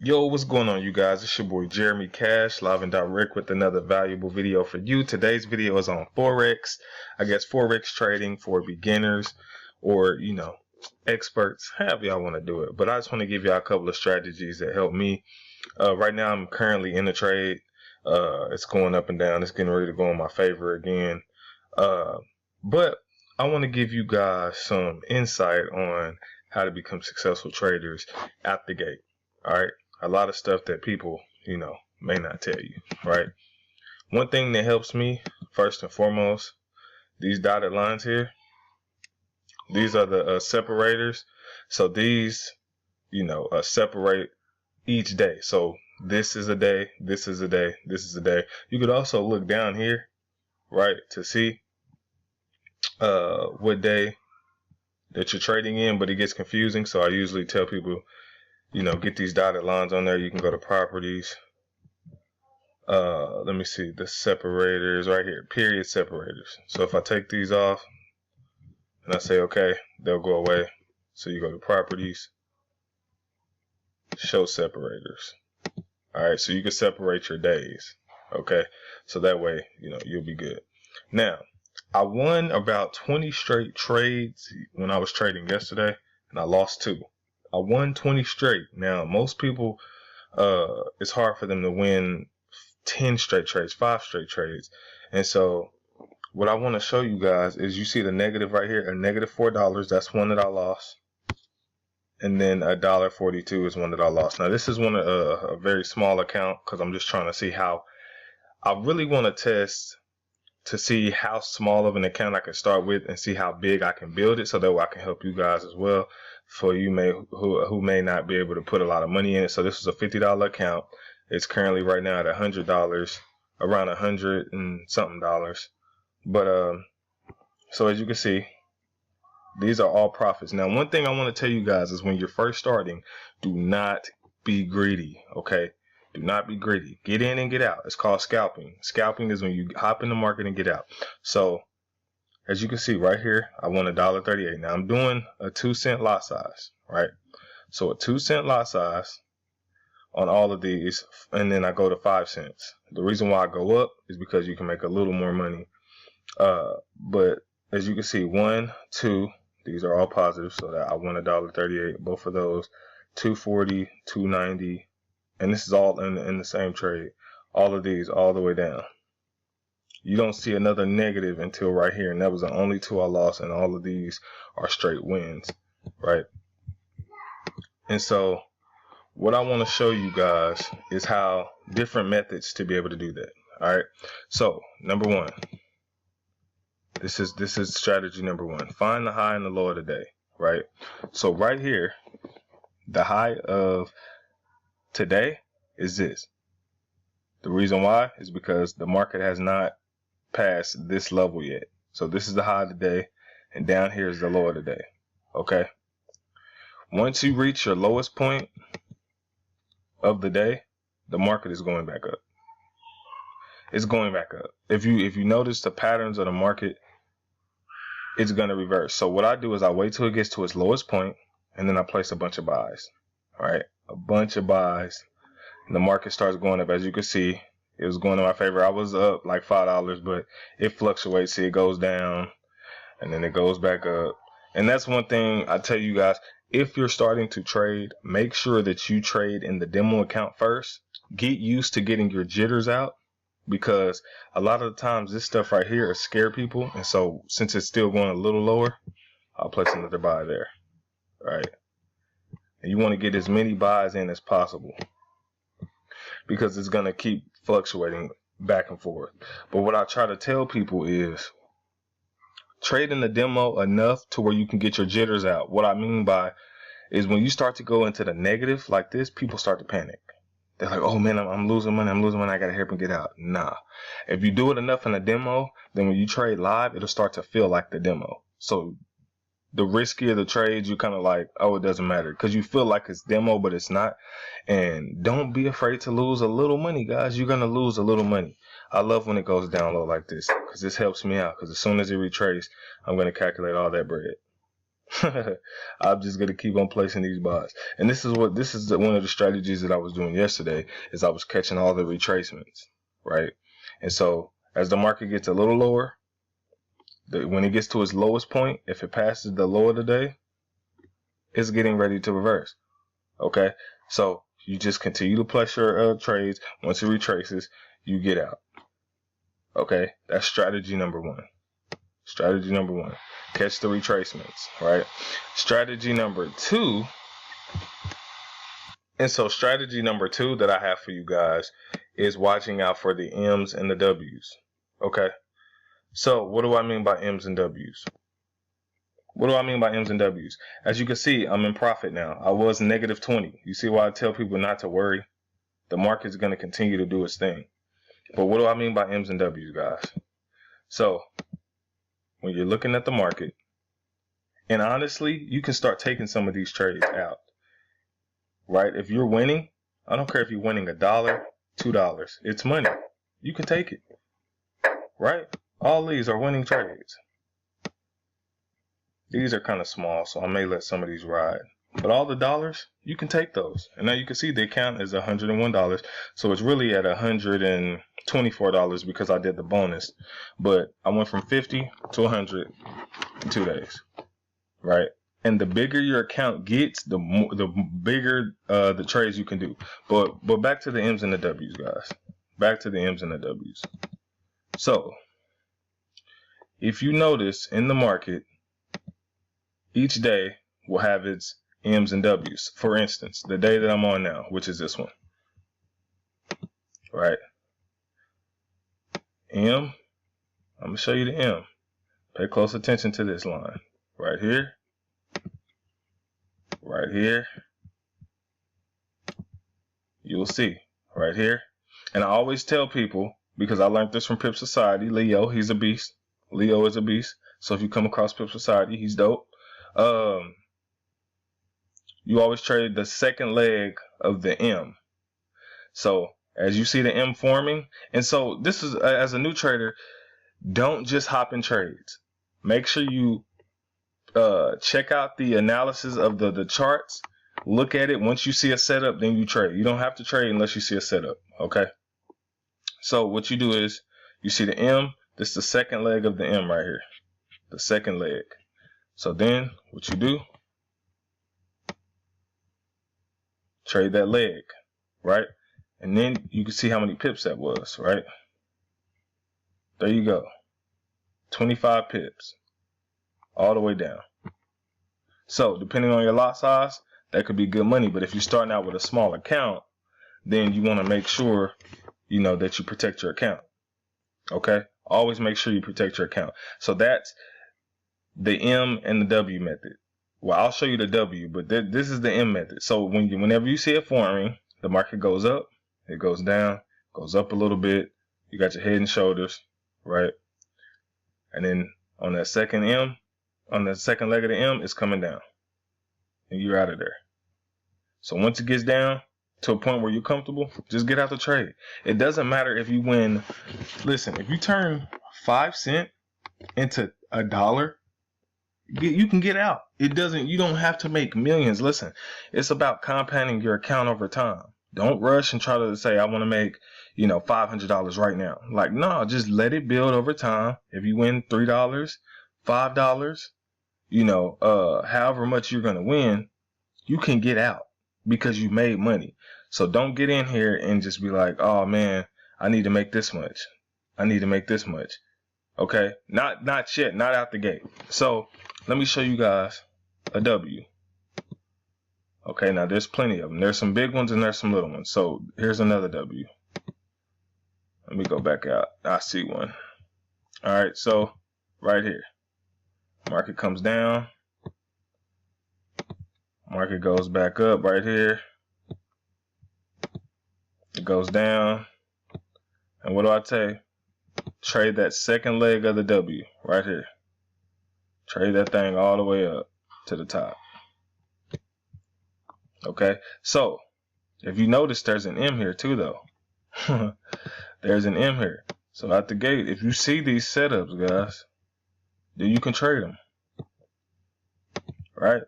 Yo, what's going on, you guys? It's your boy Jeremy Cash, live and direct with another valuable video for you. Today's video is on Forex. I guess Forex trading for beginners or, experts, however y'all want to do it. But I just want to give y'all a couple of strategies that help me. Right now, I'm currently in the trade. It's going up and down. It's getting ready to go in my favor again. But I want to give you guys some insight on how to become successful traders out the gate. All right. A lot of stuff that people, may not tell you, right? One thing that helps me, first and foremost, these dotted lines here, these are the separators. So these, separate each day. So this is a day, this is a day, this is a day. You could also look down here, right, to see what day that you're trading in, but it gets confusing. So I usually tell people, get these dotted lines on there. You can go to properties. Let me see the separators right here, period separators. So if I take these off and I say, okay, they'll go away. So you go to properties, show separators. All right. So you can separate your days. Okay. So that way, you'll be good. Now, I won about 20 straight trades when I was trading yesterday, and I lost 2. I won 20 straight. Now, most people, it's hard for them to win 10 straight trades, 5 straight trades. And so what I want to show you guys is, you see the negative right here, a negative $4. That's one that I lost. And then $1.42 is one that I lost. Now, this is one of a very small account because I'm just trying to see how I really want to test to see how small of an account I can start with and see how big I can build it, so that way I can help you guys as well, for you who may not be able to put a lot of money in it. So this is a $50 account. It's currently right now at $100, around $100 and something dollars. But so as you can see, these are all profits. Now, one thing I want to tell you guys is, when you're first starting, do not be greedy. Okay. Do not be greedy. Get in and get out. It's called scalping. Scalping is when you hop in the market and get out. So as you can see right here, I won $1.38. Now I'm doing a 2-cent lot size, right? So a 2-cent lot size on all of these, and then I go to 5 cents. The reason why I go up is because you can make a little more money. But as you can see, 1, 2, these are all positive, so that I won $1.38. Both of those, 240, 290. And this is all in the same trade. All of these all the way down. You don't see another negative until right here. And that was the only 2 I lost. And all of these are straight wins. Right. And so what I want to show you guys is how different methods to be able to do that. All right. So number 1. This is strategy number 1. Find the high and the low of the day. Right. So right here, the high of today is this. The reason why is because the market has not passed this level yet. So this is the high of the day, and down here is the low of the day. Okay. Once you reach your lowest point of the day, the market is going back up. It's going back up. If you notice the patterns of the market, it's going to reverse. So what I do is I wait till it gets to its lowest point, and then I place a bunch of buys. All right. A bunch of buys. And the market starts going up. As you can see, it was going in my favor. I was up like $5, but it fluctuates. See, it goes down and then it goes back up. And that's one thing I tell you guys. If you're starting to trade, make sure that you trade in the demo account first. Get used to getting your jitters out, because a lot of the times this stuff right here will scare people. And so since it's still going a little lower, I'll place another buy there. All right. And you want to get as many buys in as possible, because it's going to keep fluctuating back and forth. But what I try to tell people is, trade in the demo enough to where you can get your jitters out. What I mean by is, when you start to go into the negative like this, people start to panic. They're like, oh man, I'm losing money. I got to help and get out. Nah. If you do it enough in the demo, then when you trade live, it'll start to feel like the demo. So the riskier the trades, you kind of like, oh, it doesn't matter, because you feel like it's demo, but it's not. And don't be afraid to lose a little money, guys. You're going to lose a little money. I love when it goes down low like this, because this helps me out, because as soon as it retraces, I'm going to calculate all that bread. I'm just gonna keep on placing these buys. And this is one of the strategies that I was doing yesterday is I was catching all the retracements, right? And so as the market gets a little lower, when it gets to its lowest point, if it passes the low of the day, it's getting ready to reverse. Okay, so you just continue to place your trades. Once it retraces, you get out. Okay, that's strategy number one. Strategy number one, catch the retracements, right? Strategy number two, and so strategy number two that I have for you guys is watching out for the M's and the W's. Okay, so what do I mean by M's and W's? What do I mean by M's and W's? As you can see, I'm in profit now. I was negative 20. You see why I tell people not to worry? The market's going to continue to do its thing. But what do I mean by M's and W's, guys? So when you're looking at the market, and honestly, you can start taking some of these trades out, right? If you're winning, I don't care if you're winning $1, $2, it's money. You can take it, right? All these are winning trades. These are kind of small, so I may let some of these ride. But all the dollars, you can take those. And now you can see the account is $101. So it's really at $124 because I did the bonus. But I went from 50 to 100 in 2 days, right? And the bigger your account gets, the bigger the trades you can do. But back to the M's and the W's, guys. Back to the M's and the W's. So if you notice in the market, each day will have its M's and W's. For instance, the day that I'm on now, which is this one, right? M, I'm going to show you the M. Pay close attention to this line. Right here. Right here. You'll see. Right here. And I always tell people, because I learned this from Pip Society, Leo, he's a beast. Leo is a beast. So if you come across Pip Society, he's dope. You always trade the second leg of the M. So as you see the M forming, and so this is, as a new trader, don't just hop in trades. Make sure you check out the analysis of the charts. Look at it. Once you see a setup, then you trade. You don't have to trade unless you see a setup. Okay. So what you do is you see the M. This is the second leg of the M right here. The second leg. So then what you do, trade that leg, right? And then you can see how many pips that was, right? There you go. 25 pips all the way down. So depending on your lot size, that could be good money. But if you're starting out with a small account, then you want to make sure, you know, that you protect your account. Okay? Always make sure you protect your account. So that's the M and the W method. Well, I'll show you the W, but this is the M method. So whenever you see it forming, the market goes up, it goes down, goes up a little bit. You got your head and shoulders, right? And then on that second M, on the second leg of the M, it's coming down. And you're out of there. So once it gets down to a point where you're comfortable, just get out the trade. It doesn't matter if you win. Listen, if you turn 5 cents into $1, you can get out. You don't have to make millions. Listen, it's about compounding your account over time. Don't rush and try to say, I want to make, $500 right now. Like, no, just let it build over time. If you win $3, $5, however much you're going to win, you can get out because you made money. So don't get in here and just be like, oh man, I need to make this much. I need to make this much. Okay. Not yet, not out the gate. So let me show you guys a W. Okay. Now there's plenty of them. There's some big ones and there's some little ones. So here's another W. Let me go back out. I see one. All right. So right here, market comes down. Market goes back up right here. It goes down. And what do I tell you? Trade that second leg of the W right here. Trade that thing all the way up to the top. Okay. So if you notice, there's an M here too, though. There's an M here. So at the gate, if you see these setups, guys, then you can trade them. right?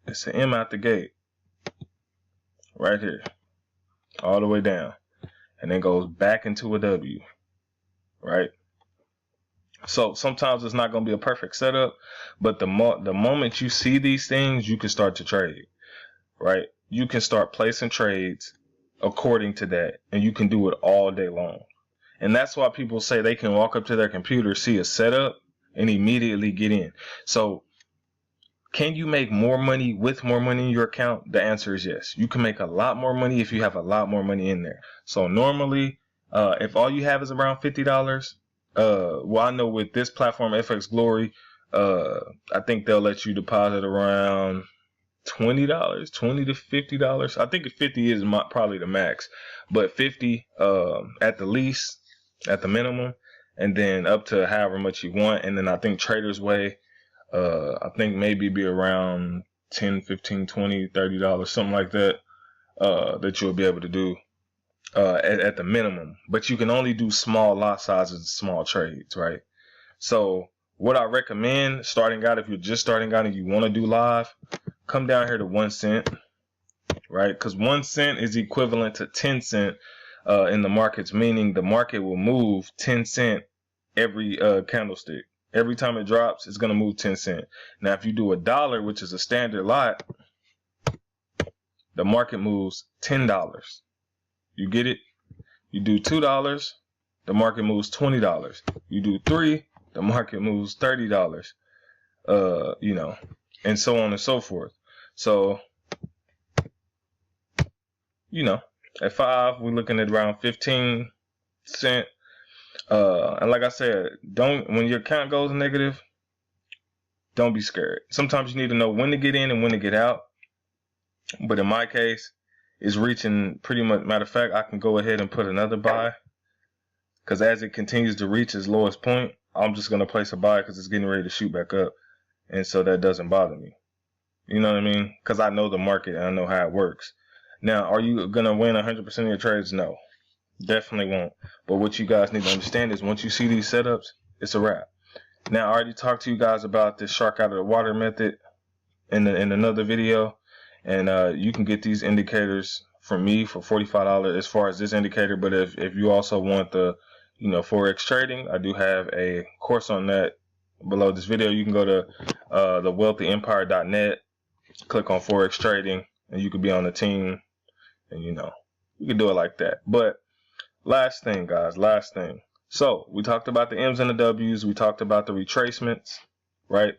It's an M out the gate, right here, all the way down, and then goes back into a W, right? So sometimes it's not going to be a perfect setup, but the moment you see these things, you can start to trade, right? You can start placing trades according to that, and you can do it all day long. And that's why people say they can walk up to their computer, see a setup, and immediately get in. So can you make more money with more money in your account? The answer is yes. You can make a lot more money if you have a lot more money in there. So normally, if all you have is around $50, well, I know with this platform, FX Glory, I think they'll let you deposit around $20, $20 to $50. I think 50 is probably the max, but 50 at the least, at the minimum, and then up to however much you want. And then I think Trader's Way, I think maybe be around 10, 15, 20, $30, something like that, that you'll be able to do at the minimum. But you can only do small lot sizes, small trades, right? So what I recommend starting out, if you're just starting out and you want to do live, come down here to 1 cent, right? Because 1 cent is equivalent to 10 cent in the markets, meaning the market will move 10 cent every candlestick. Every time it drops, it's going to move 10 cent. Now, if you do $1, which is a standard lot, the market moves $10. You get it? You do $2, the market moves $20. You do 3, the market moves $30. You know, and so on and so forth. So, you know, at 5, we're looking at around 15 cent. And like I said, when your account goes negative, don't be scared. Sometimes you need to know when to get in and when to get out. But in my case, it's reaching pretty much. Matter of fact, I can go ahead and put another buy, because as it continues to reach its lowest point, I'm just going to place a buy because it's getting ready to shoot back up. And so that doesn't bother me. You know what I mean? Because I know the market and I know how it works. Now, are you going to win 100% of your trades? No. Definitely won't. But what you guys need to understand is once you see these setups, it's a wrap. Now, I already talked to you guys about this shark out of the water method in another video. And you can get these indicators from me for $45 as far as this indicator. But if you also want the, Forex trading, I do have a course on that below this video. You can go to thewealthyempire.net, click on Forex trading, and you could be on the team. And, you can do it like that. But last thing, guys, last thing. So we talked about the M's and the W's. We talked about the retracements, right?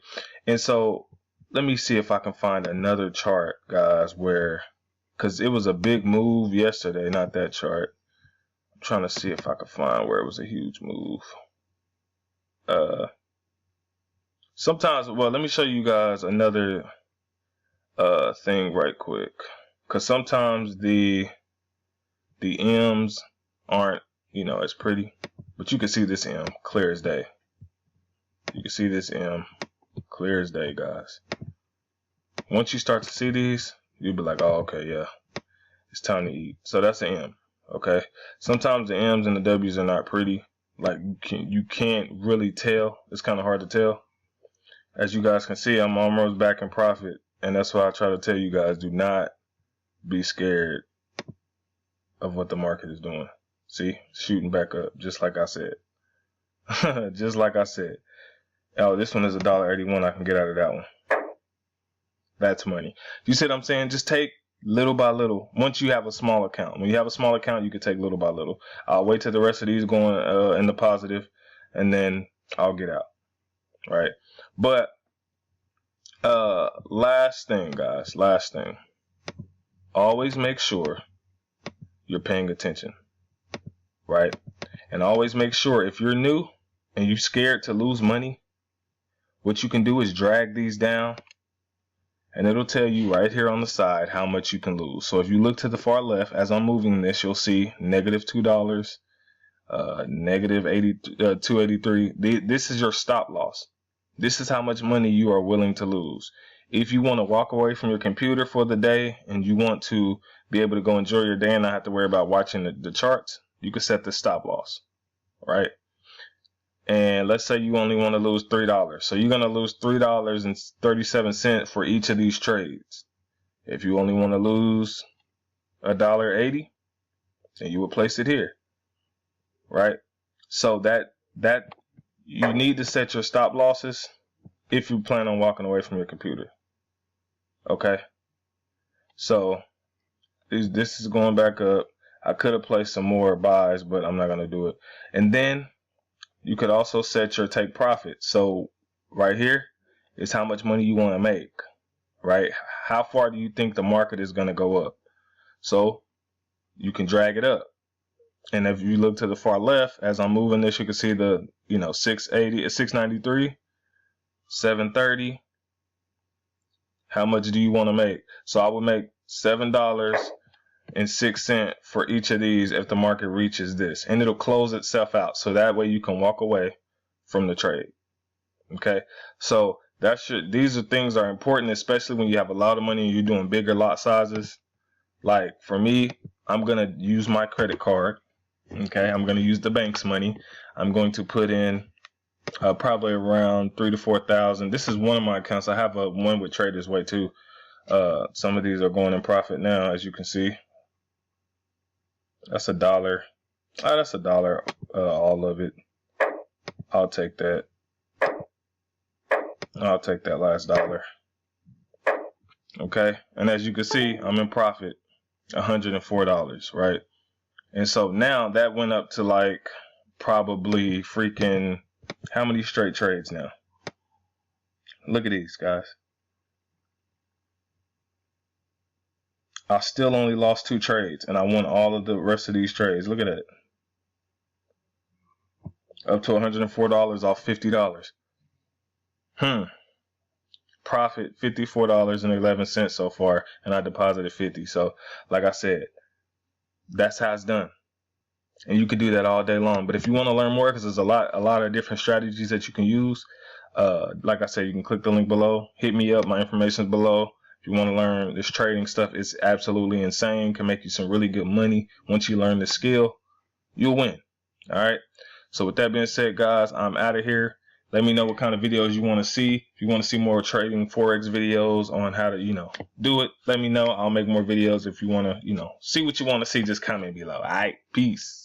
And so let me see if I can find another chart, guys, because it was a big move yesterday, not that chart. I'm trying to see if I can find where it was a huge move. Sometimes, well, let me show you guys another thing right quick, because sometimes the M's aren't, as pretty, but you can see this M clear as day. You can see this M clear as day, guys. Once you start to see these, you'll be like, oh, okay, yeah, it's time to eat. So that's an M, okay? Sometimes the M's and the W's are not pretty. Like, you can't really tell. It's kind of hard to tell. As you guys can see, I'm almost back in profit, and that's why I try to tell you guys, do not be scared of what the market is doing. See, shooting back up, just like I said. Just like I said. Oh, this one is $1.81. I can get out of that one. That's money. You see what I'm saying? Just take little by little. Once you have a small account. When you have a small account, you can take little by little. I'll wait till the rest of these going in the positive, and then I'll get out. Right? But last thing, guys. Last thing. Always make sure you're paying attention. Right? And always make sure if you're new and you're scared to lose money, what you can do is drag these down, and it'll tell you right here on the side how much you can lose. So if you look to the far left, as I'm moving this, you'll see negative $2, negative 283. This is your stop loss. This is how much money you are willing to lose. If you want to walk away from your computer for the day and you want to be able to go enjoy your day and not have to worry about watching the charts, you can set the stop loss, right? and let's say you only want to lose $3. So you're going to lose $3.37 for each of these trades. If you only want to lose $1.80, then you would place it here, right? So that you need to set your stop losses if you plan on walking away from your computer. Okay. So this is going back up. I could have placed some more buys, but I'm not going to do it. And then you could also set your take profit. So right here is how much money you want to make, right? How far do you think the market is going to go up? So you can drag it up. And if you look to the far left, as I'm moving this, you can see the, 680, 693, 730. How much do you want to make? So I would make $7.06 for each of these if the market reaches this, and it'll close itself out. So that way you can walk away from the trade. Okay. So these are things that are important, especially when you have a lot of money and you're doing bigger lot sizes. Like for me, I'm going to use my credit card. Okay. I'm going to use the bank's money. I'm going to put in probably around 3,000 to 4,000. This is one of my accounts. I have one with Traders Way too. Some of these are going in profit now, as you can see. That's $1. That's $1. All of it. I'll take that. I'll take that last $1. Okay. And as you can see, I'm in profit, $104, right? And so now that went up to like probably freaking how many straight trades now? Look at these, guys. I still only lost 2 trades, and I won all of the rest of these trades. Look at that. Up to $104 off $50. Profit $54.11 so far, and I deposited 50. So, like I said, that's how it's done. And you can do that all day long. But if you want to learn more, because there's a lot of different strategies that you can use, like I said, you can click the link below. Hit me up. My information is below. If you want to learn this trading stuff, it's absolutely insane. Can make you some really good money. Once you learn the skill, you'll win. All right. So with that being said, guys, I'm out of here. Let me know what kind of videos you want to see. If you want to see more trading Forex videos on how to, do it, let me know. I'll make more videos. If you want to, see what you want to see, just comment below. All right. Peace.